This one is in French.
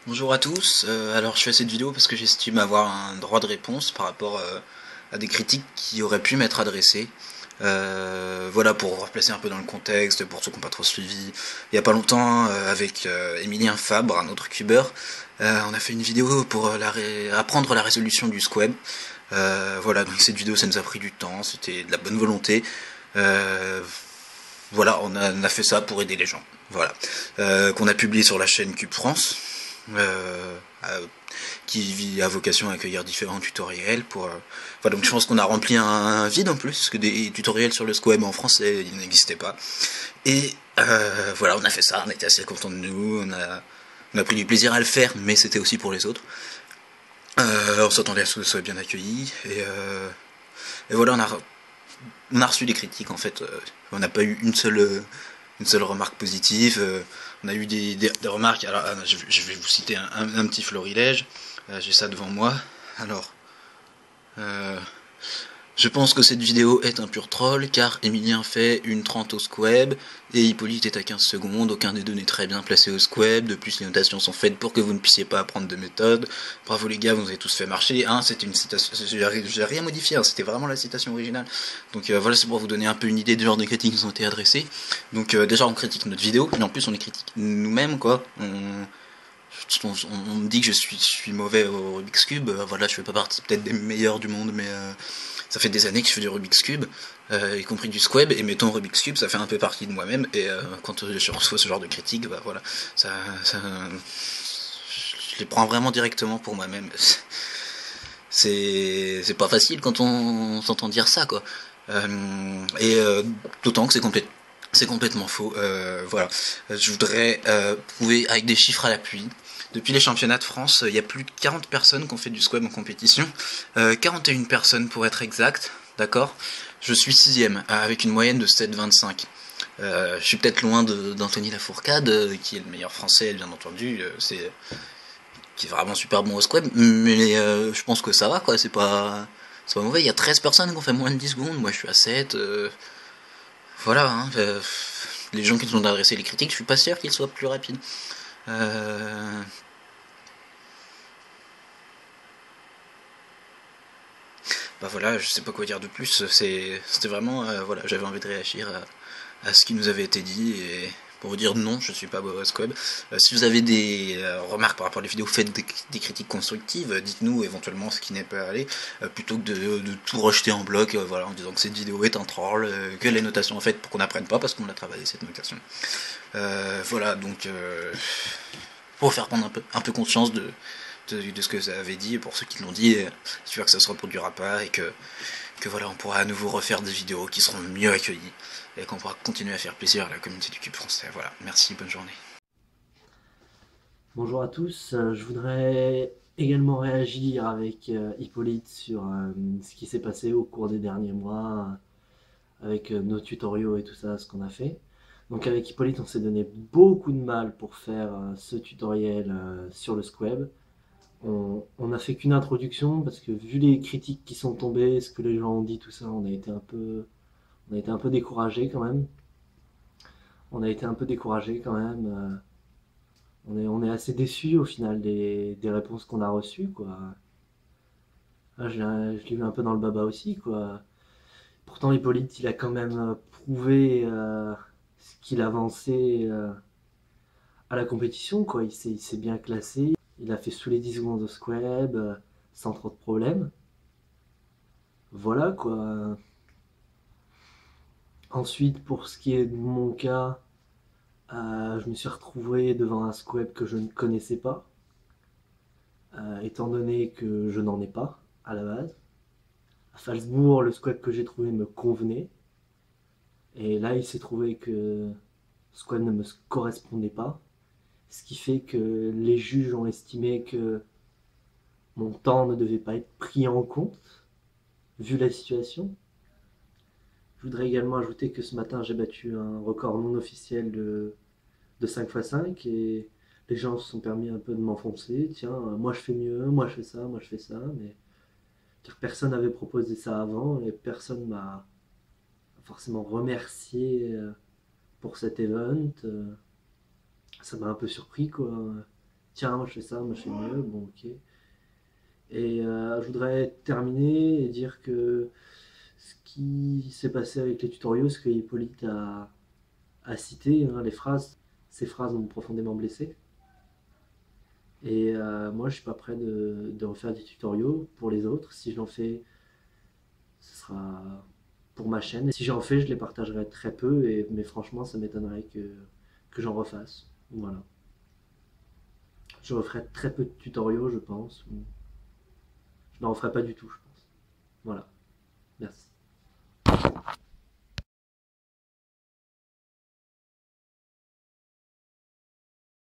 Bonjour à tous, alors je fais cette vidéo parce que j'estime avoir un droit de réponse par rapport à des critiques qui auraient pu m'être adressées. Voilà, pour replacer un peu dans le contexte, pour ceux qui n'ont pas trop suivi. Il y a pas longtemps, avec Emilien Fabre, un autre cubeur, on a fait une vidéo pour apprendre la résolution du squab. Voilà, donc cette vidéo ça nous a pris du temps, c'était de la bonne volonté. Euh, voilà, on a fait ça pour aider les gens. Voilà, qu'on a publié sur la chaîne Cube France. Euh, euh, qui a vocation à accueillir différents tutoriels pour. Voilà, donc je pense qu'on a rempli un vide en plus, parce que des tutoriels sur le Squab en français, il n'existait pas. Et voilà, on a fait ça, on était assez contents de nous, on a pris du plaisir à le faire, mais c'était aussi pour les autres. On s'attendait à ce que ce soit bien accueilli, et voilà, on a reçu des critiques en fait. On n'a pas eu une seule remarque positive. On a eu des remarques. Alors, je vais vous citer un petit florilège. J'ai ça devant moi. Alors, euh, je pense que cette vidéo est un pur troll car Emilien fait une 30 au squab et Hippolyte est à 15 secondes. Aucun des deux n'est très bien placé au squab. De plus, les notations sont faites pour que vous ne puissiez pas apprendre de méthode. Bravo les gars, vous avez tous fait marcher. Hein, c'était une citation. J'ai rien modifié. Hein, c'était vraiment la citation originale. Donc voilà, c'est pour vous donner un peu une idée du genre de critiques qui nous ont été adressées. Donc déjà, on critique notre vidéo, mais en plus, on les critique nous-mêmes quoi. On me dit que je suis mauvais au Rubik's Cube. Voilà, je fais pas partie peut-être des meilleurs du monde, mais ça fait des années que je fais du Rubik's Cube, y compris du Squab, et mettons Rubik's Cube, ça fait un peu partie de moi-même, et quand je reçois ce genre de critiques, bah voilà, ça, je les prends vraiment directement pour moi-même. C'est pas facile quand on s'entend dire ça, quoi. Et d'autant que c'est complètement faux. Voilà. Je voudrais prouver avec des chiffres à l'appui. Depuis les championnats de France, il y a plus de 40 personnes qui ont fait du squat en compétition. 41 personnes pour être exact, d'accord. Je suis sixième, avec une moyenne de 7,25. Je suis peut-être loin d'Anthony Lafourcade, qui est le meilleur français, bien entendu. Qui est vraiment super bon au squat, mais je pense que ça va, quoi. C'est pas mauvais. Il y a 13 personnes qui ont fait moins de 10 secondes. Moi, je suis à 7. Voilà, hein, les gens qui nous ont adressé les critiques, je suis pas sûr qu'ils soient plus rapides. Euh, Bah voilà, je sais pas quoi dire de plus. C'était vraiment, voilà, j'avais envie de réagir à ce qui nous avait été dit et pour vous dire non, je suis pas Bob Web. Si vous avez des remarques par rapport à les vidéos, faites des critiques constructives. Dites-nous éventuellement ce qui n'est pas allé, plutôt que de tout rejeter en bloc, voilà, en disant que cette vidéo est un troll, que les notations en fait pour qu'on n'apprenne pas parce qu'on a travaillé cette notation. Voilà, donc pour faire prendre un peu conscience de ce que ça avait dit, et pour ceux qui l'ont dit, j'espère que ça se reproduira pas et que voilà, on pourra à nouveau refaire des vidéos qui seront mieux accueillies et qu'on pourra continuer à faire plaisir à la communauté du cube français. Voilà, merci, bonne journée. Bonjour à tous, je voudrais également réagir avec Hippolyte sur ce qui s'est passé au cours des derniers mois avec nos tutoriaux et tout ça, ce qu'on a fait. Donc avec Hippolyte, on s'est donné beaucoup de mal pour faire ce tutoriel sur le Squab. On a fait qu'une introduction parce que vu les critiques qui sont tombées, ce que les gens ont dit, tout ça, on a été un peu découragés quand même. On a été un peu découragés quand même. On est assez déçus au final des réponses qu'on a reçues, quoi. Ah, je l'ai vu un peu dans le baba aussi, quoi. Pourtant, Hippolyte, il a quand même prouvé ce qu'il avançait à la compétition, quoi. Il s'est bien classé. Il a fait sous les 10 secondes au squab, sans trop de problèmes. Voilà, quoi. Ensuite, pour ce qui est de mon cas, je me suis retrouvé devant un squab que je ne connaissais pas, étant donné que je n'en ai pas à la base. À Salzbourg, le squat que j'ai trouvé me convenait. Et là, il s'est trouvé que ce squat ne me correspondait pas. Ce qui fait que les juges ont estimé que mon temps ne devait pas être pris en compte, vu la situation. Je voudrais également ajouter que ce matin, j'ai battu un record non officiel de 5x5 et les gens se sont permis un peu de m'enfoncer. Tiens, moi je fais mieux, moi je fais ça, moi je fais ça. Mais personne n'avait proposé ça avant et personne m'a forcément remercié pour cet event. Ça m'a un peu surpris, quoi. tiens, moi je fais ça, moi je fais mieux, bon ok. Et je voudrais terminer et dire que ce qui s'est passé avec les tutoriaux, ce que Hippolyte a cité, hein, les phrases, ces phrases m'ont profondément blessé. Et moi, je suis pas prêt de refaire des tutoriaux pour les autres. Si j'en fais, ce sera pour ma chaîne. Et si j'en fais, je les partagerai très peu. Mais franchement, ça m'étonnerait que j'en refasse. Voilà. Je referai très peu de tutoriaux, je pense. Je n'en referai pas du tout, je pense. Voilà. Merci.